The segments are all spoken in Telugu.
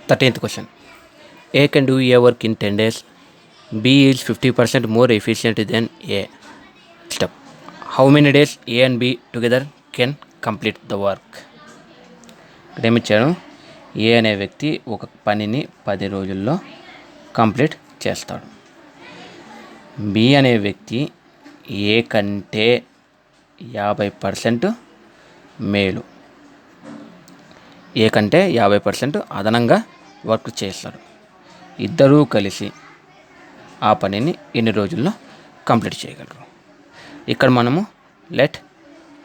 13th question. A can do A work in 10 days. B is 50% more efficient than A. Step. How many days A and B together can complete the work? ఇక్కడ ఏమిచ్చాడు, ఏ అనే వ్యక్తి ఒక పనిని 10 రోజుల్లో కంప్లీట్ చేస్తాడు. బి అనే వ్యక్తి ఏ కంటే 50% మేలు, ఏ కంటే 50% అదనంగా వర్క్ చేస్తాడు. ఇద్దరూ కలిసి ఆ పనిని ఎన్ని రోజుల్లో కంప్లీట్ చేయగలరు? ఇక్కడ మనము లెట్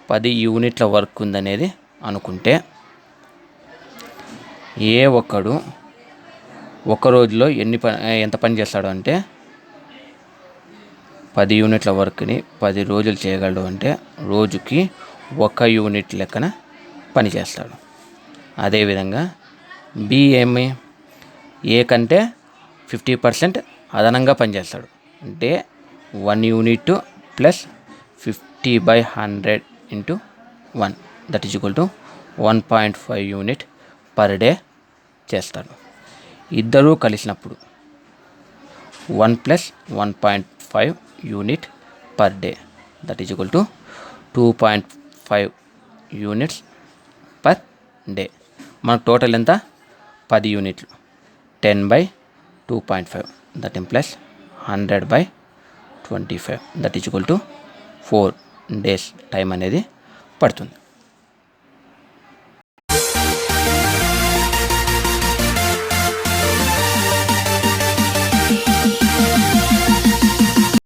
10 యూనిట్ల వర్క్ ఉందనేది అనుకుంటే, ఏ ఒక్కడు ఒక రోజులో ఎంత పని చేస్తాడు అంటే 10 యూనిట్ల వర్క్ని 10 రోజులు చేయగలడు అంటే రోజుకి 1 యూనిట్ లెక్కన పని చేస్తాడు. అదేవిధంగా బి ఏ కంటే 50% అదనంగా పనిచేస్తాడు అంటే 1 unit plus 50/100 into 1 that is equal to 1.5 unit per day చేస్తాడు. ఇద్దరూ కలిసినప్పుడు 1 plus 1.5 unit per day that is equal to 2.5 units per day. మనకు టోటల్ ఎంత? 10 యూనిట్లు. 10/2.5 that implies 100/25 that is equal to 4 days time అనేది పడుతుంది.